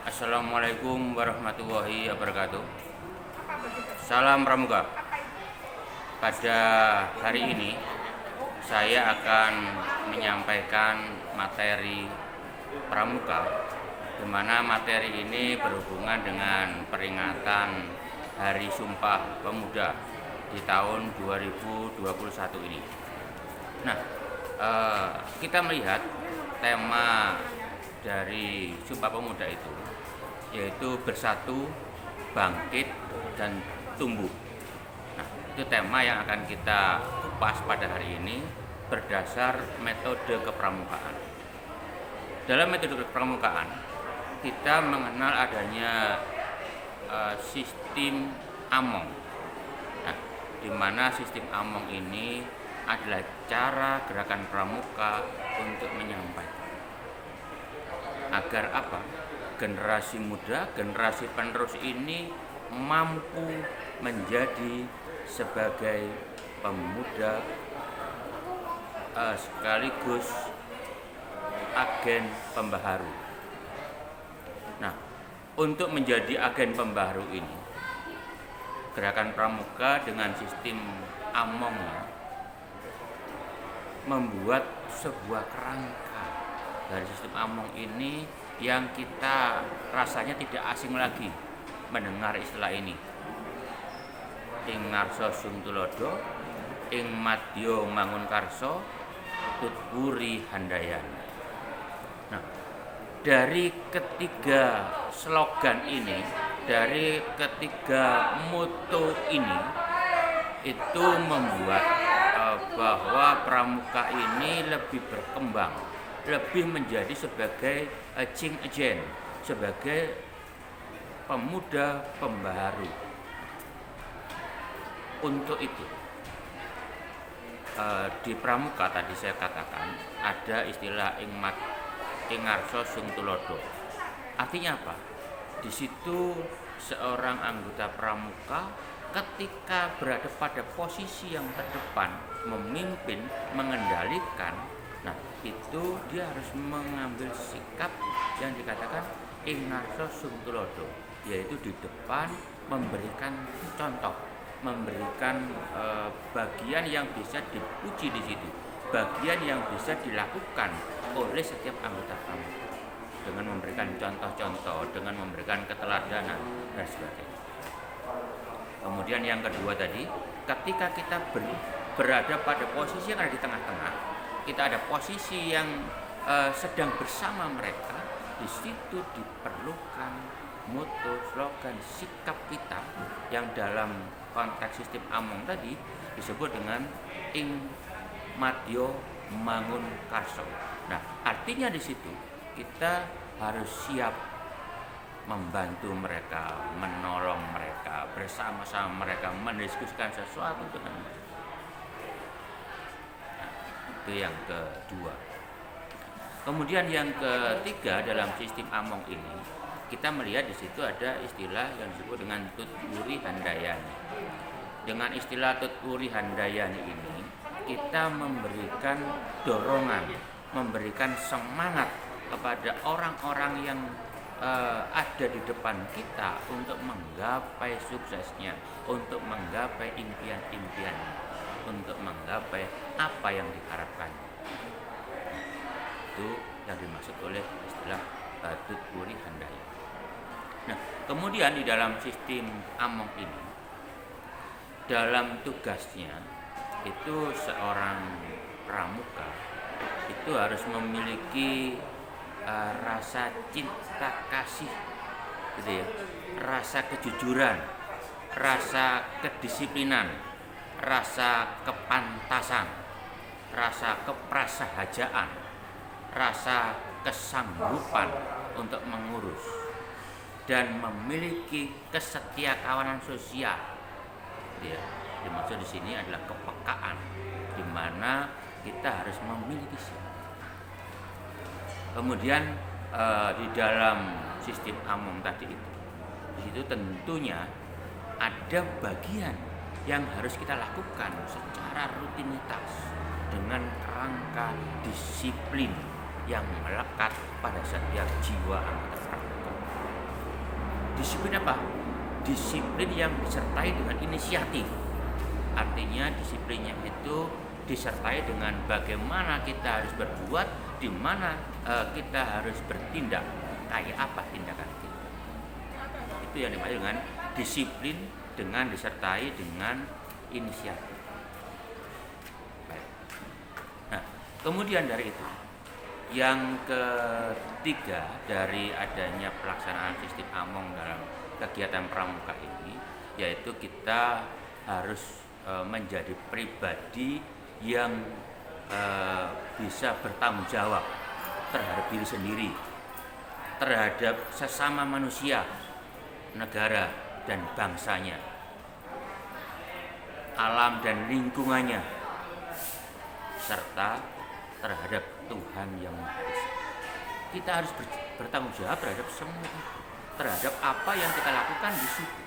Assalamualaikum warahmatullahi wabarakatuh. Salam Pramuka. Pada hari ini saya akan menyampaikan materi Pramuka, di mana materi ini berhubungan dengan peringatan Hari Sumpah Pemuda di tahun 2021 ini. Nah, kita melihat tema dari Sumpah Pemuda itu yaitu bersatu, bangkit, dan tumbuh. Nah, itu tema yang akan kita kupas pada hari ini berdasar metode kepramukaan. Dalam metode kepramukaan, kita mengenal adanya sistem Among. Nah, di mana sistem Among ini adalah cara gerakan pramuka untuk menyampaikan. Agar apa? Generasi muda, generasi penerus ini mampu menjadi sebagai pemuda sekaligus agen pembaharu. Nah, untuk menjadi agen pembaharu ini, gerakan pramuka dengan sistem Amongnya membuat sebuah kerangka dari sistem Among ini yang kita rasanya tidak asing lagi mendengar istilah ini. Ing ngarsa sung tulodo, ing madya mangun karso, tutpuri handayan. Nah, dari ketiga slogan ini, dari ketiga moto ini, itu membuat bahwa pramuka ini lebih berkembang, lebih menjadi sebagai Ching Agen, sebagai pemuda pembaharu. Untuk itu, di pramuka tadi saya katakan ada istilah ingarso sung tulodo. Artinya apa? Di situ seorang anggota pramuka ketika berada pada posisi yang terdepan, memimpin, mengendalikan, nah itu dia harus mengambil sikap yang dikatakan ingarso sung tulodo, yaitu di depan memberikan contoh, memberikan bagian yang bisa dipuji di situ, bagian yang bisa dilakukan oleh setiap anggota pramuka dengan memberikan contoh-contoh, dengan memberikan keteladanan dan sebagainya. Kemudian yang kedua tadi, ketika kita berada pada posisi yang ada di tengah-tengah, kita ada posisi yang sedang bersama mereka, di situ diperlukan moto, slogan, sikap kita yang dalam konteks sistem Among tadi disebut dengan ing madya mangun karso. Nah, artinya di situ kita harus siap membantu mereka, menolong mereka, bersama-sama mereka mendiskusikan sesuatu dengan mereka. Nah, itu yang kedua. Kemudian yang ketiga dalam sistem Among ini, kita melihat di situ ada istilah yang disebut dengan tutpuri handayani. Dengan istilah tutpuri handayani ini, kita memberikan dorongan, memberikan semangat kepada orang-orang yang ada di depan kita untuk menggapai suksesnya, untuk menggapai impian-impiannya, untuk menggapai apa yang diharapkan. Itu yang dimaksud oleh istilah tutpuri handayani. Nah, kemudian di dalam sistem Among ini, dalam tugasnya itu seorang pramuka itu harus memiliki rasa cinta kasih, gitu ya, rasa kejujuran, rasa kedisiplinan, rasa kepantasan, rasa keprasahajaan, rasa kesanggupan untuk mengurus, dan memiliki kesetiakawanan sosial. Ya, dimaksud di sini adalah kepekaan, di mana kita harus memiliki sikap. Kemudian di dalam sistem Among tadi itu, di situ tentunya ada bagian yang harus kita lakukan secara rutinitas dengan kerangka disiplin yang melekat pada setiap jiwa anggota pramuka. Disiplin apa? Disiplin yang disertai dengan inisiatif. Artinya disiplinnya itu disertai dengan bagaimana kita harus berbuat, di mana kita harus bertindak, kayak apa tindakan kita. Itu yang dimaksud dengan disiplin dengan disertai dengan inisiatif. Baik. Nah, kemudian dari itu, yang ketiga dari adanya pelaksanaan sistem Among dalam kegiatan pramuka ini, yaitu kita harus menjadi pribadi yang bisa bertanggung jawab terhadap diri sendiri, terhadap sesama manusia, negara dan bangsanya, alam dan lingkungannya, serta terhadap Tuhan yang Maha Esa. Kita harus bertanggung jawab terhadap semua itu, terhadap apa yang kita lakukan di situ.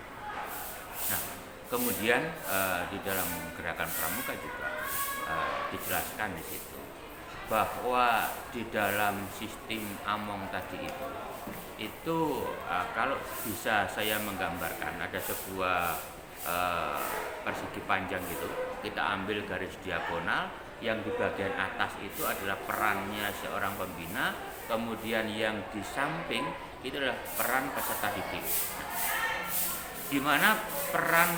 Nah, kemudian di dalam gerakan pramuka juga dijelaskan di situ bahwa di dalam sistem Among tadi itu kalau bisa saya menggambarkan, ada sebuah persegi panjang gitu, kita ambil garis diagonal, yang di bagian atas itu adalah perannya seorang pembina, kemudian yang di samping itu adalah peran peserta didik. Di mana peran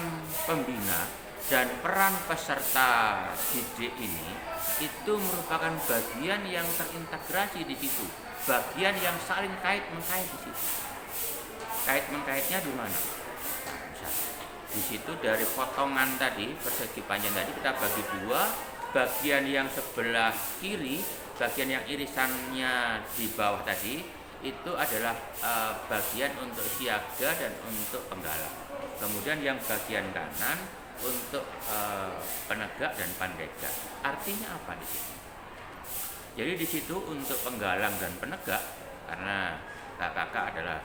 pembina dan peran peserta didik ini itu merupakan bagian yang terintegrasi di situ, bagian yang saling kait-mengkait di situ. Kait-mengkaitnya di mana? Di situ dari potongan tadi, persegi panjang tadi kita bagi dua. Bagian yang sebelah kiri, bagian yang irisannya di bawah tadi, itu adalah bagian untuk siaga dan untuk penggalang. Kemudian yang bagian kanan untuk penegak dan pandega. Artinya apa di situ? Jadi di situ untuk penggalang dan penegak, karena kakak adalah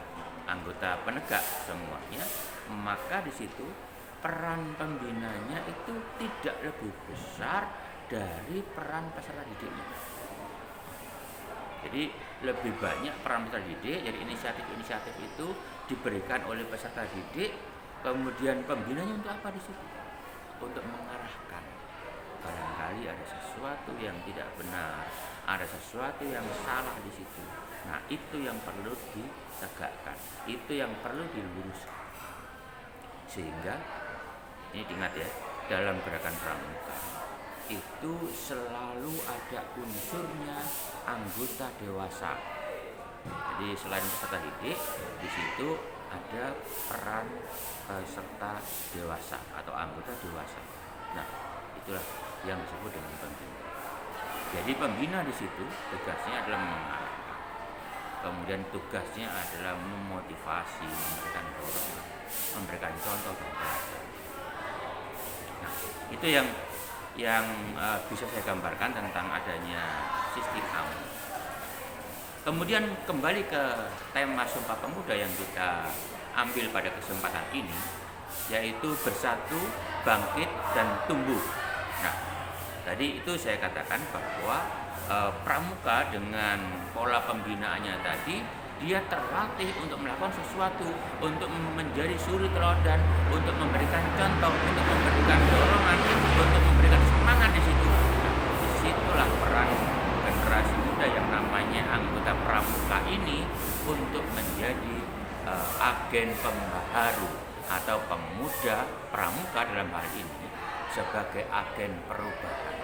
anggota penegak semuanya, maka di situ peran pembinanya itu tidak lebih besar dari peran peserta didiknya. Jadi lebih banyak peran peserta didik, jadi inisiatif itu diberikan oleh peserta didik, kemudian pembinanya untuk apa di situ? Untuk mengarahkan. Barangkali ada sesuatu yang tidak benar, ada sesuatu yang salah di situ. Nah, itu yang perlu ditegakkan, itu yang perlu diluruskan. Sehingga ini diingat ya, dalam gerakan pramuka itu selalu ada unsurnya anggota dewasa. Jadi selain peserta didik, di situ ada peran peserta dewasa atau anggota dewasa. Nah, itulah yang disebut dengan pembina. Jadi pembina di situ tugasnya adalah mengarahkan. Kemudian tugasnya adalah memotivasi, memberikan dorongan, memberikan contoh dan pelajaran. Nah, itu yang bisa saya gambarkan tentang adanya sistem Among. Kemudian kembali ke tema Sumpah Pemuda yang kita ambil pada kesempatan ini, yaitu bersatu, bangkit, dan tumbuh. Nah, tadi itu saya katakan bahwa pramuka dengan pola pembinaannya tadi, dia terlatih untuk melakukan sesuatu, untuk menjadi suri teladan, untuk memberikan contoh, untuk memberikan dorongan, untuk memberikan semangat di situ. Disitulah peran generasi muda yang namanya anggota pramuka ini untuk menjadi agen pembaharu atau pemuda pramuka dalam hal ini sebagai agen perubahan.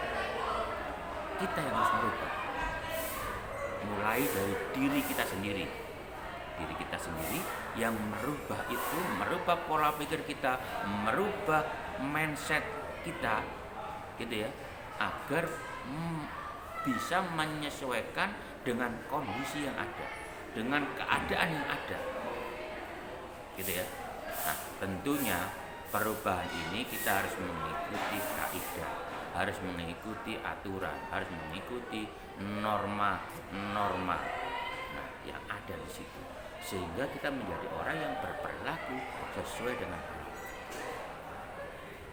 Kita yang harus merubah, mulai dari diri kita sendiri. Diri kita sendiri yang merubah itu, merubah pola pikir kita, merubah mindset kita, gitu ya, agar bisa menyesuaikan dengan kondisi yang ada, dengan keadaan yang ada, gitu ya. Nah, tentunya perubahan ini kita harus mengikuti kaidah, harus mengikuti aturan, harus mengikuti norma-norma yang ada di situ, sehingga kita menjadi orang yang berperilaku sesuai dengan Allah.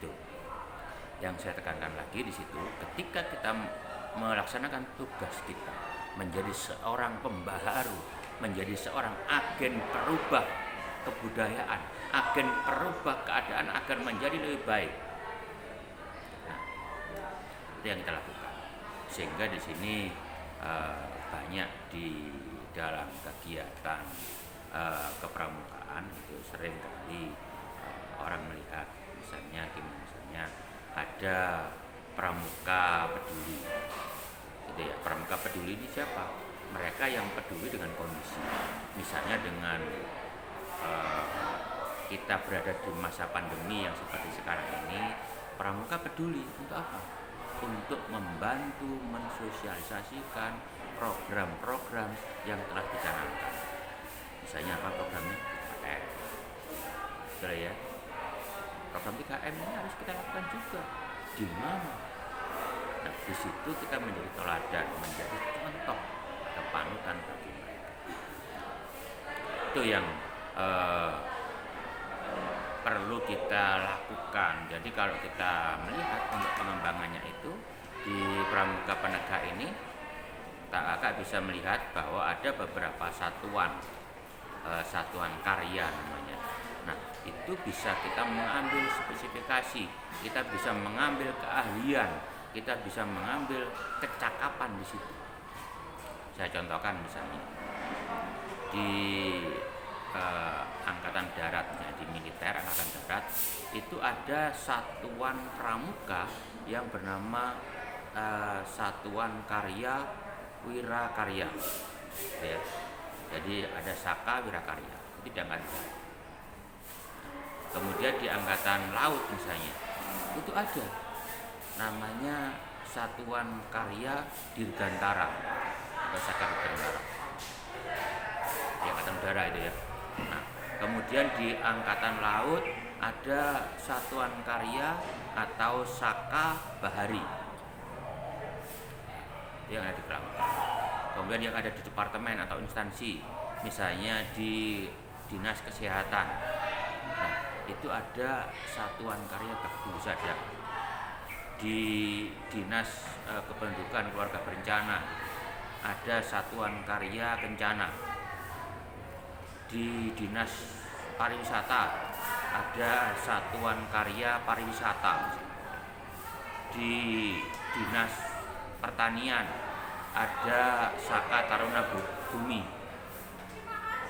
Itu yang saya tekankan lagi di situ. Ketika kita melaksanakan tugas kita menjadi seorang pembaharu, menjadi seorang agen perubah kebudayaan, agen perubah keadaan agar menjadi lebih baik. Nah, itu yang kita lakukan. Sehingga di sini banyak di dalam kegiatan kepramukaan itu sering kali orang melihat misalnya ada pramuka peduli, gitu ya. Pramuka peduli ini siapa? Mereka yang peduli dengan kondisi, misalnya dengan kita berada di masa pandemi yang seperti sekarang ini. Pramuka peduli untuk apa? Untuk membantu mensosialisasikan program-program yang telah dicanangkan. Misalnya apa programnya? 3M. Betul ya? Program 3M ini harus kita lakukan juga. Di mana? Nah, di situ kita menjadi teladan, menjadi contoh atau panutan bagi mereka. Itu yang perlu kita lakukan. Jadi kalau kita melihat untuk pengembangannya itu di Pramuka Penegak ini, kita bisa melihat bahwa ada beberapa satuan karya namanya. Nah, itu bisa kita mengambil spesifikasi, kita bisa mengambil keahlian, kita bisa mengambil kecakapan di situ. Saya contohkan misalnya di Angkatan Darat, di militer Angkatan Darat itu ada satuan pramuka yang bernama Satuan Karya Wirakarya, ya. Jadi ada Saka Wirakarya itu di Angkatan Darat. Kemudian di Angkatan Laut misalnya itu ada namanya Satuan Karya Dirgantara atau Saka Dirgantara di Angkatan Udara itu ya. Nah, kemudian di Angkatan Laut ada Satuan Karya atau Saka Bahari yang ada di Pramuka. Kemudian yang ada di departemen atau instansi, misalnya di Dinas Kesehatan. Nah, itu ada Satuan Karya Bakti Wisata. Di Dinas Kependudukan Keluarga Berencana ada Satuan Karya Kencana. Di Dinas Pariwisata ada Satuan Karya Pariwisata. Di Dinas Pertanian ada Saka Taruna Bumi.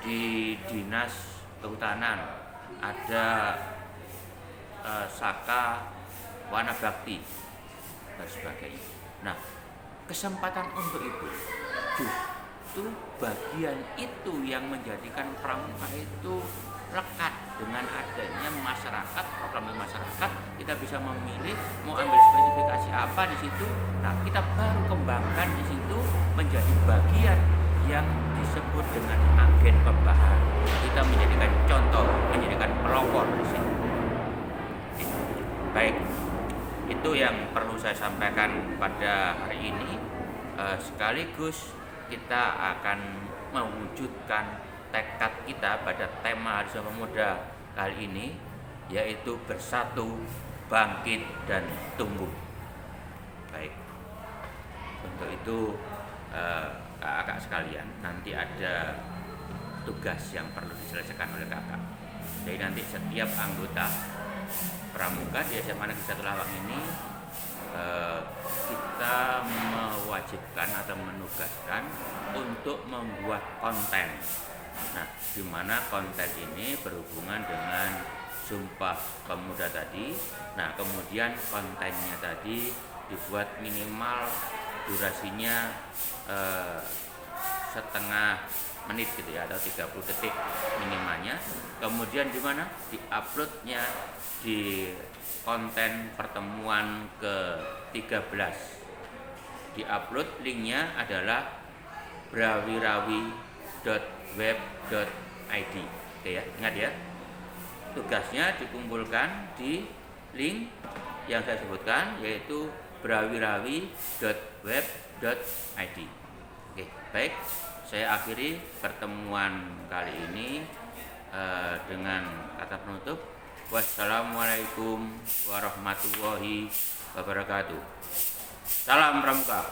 Di Dinas Kehutanan ada Saka Wana Bakti dan sebagainya. Nah, kesempatan untuk itu justru bagian itu yang menjadikan pramuka itu lekat dengan adanya masyarakat, program masyarakat. Kita bisa memilih mau ambil spesifikasi apa di situ. Nah, kita baru kembangkan di situ menjadi bagian yang disebut dengan agen perubahan. Kita menjadikan contoh, menjadikan pelopor di situ. Baik, itu yang perlu saya sampaikan pada hari ini. Sekaligus kita akan mewujudkan tekad kita pada tema Hari Sumpah Pemuda kali ini, yaitu bersatu, bangkit, dan tumbuh. Baik, untuk itu kakak sekalian, nanti ada tugas yang perlu diselesaikan oleh kakak. Jadi nanti setiap anggota pramuka di SMA Negeri 1 Lawang ini kita mewajibkan atau menugaskan untuk membuat konten. Nah, di mana konten ini berhubungan dengan Sumpah Pemuda tadi. Nah, kemudian kontennya tadi dibuat minimal durasinya setengah menit gitu ya, atau 30 detik minimalnya. Kemudian di mana diuploadnya di konten pertemuan ke-13. Diupload, linknya adalah brawirawi.web.id. Oke ya, ingat ya. Tugasnya dikumpulkan di link yang saya sebutkan, yaitu brawirawi.web.id. Oke, baik. Saya akhiri pertemuan kali ini dengan kata penutup. Wassalamualaikum warahmatullahi wabarakatuh. Salam Pramuka.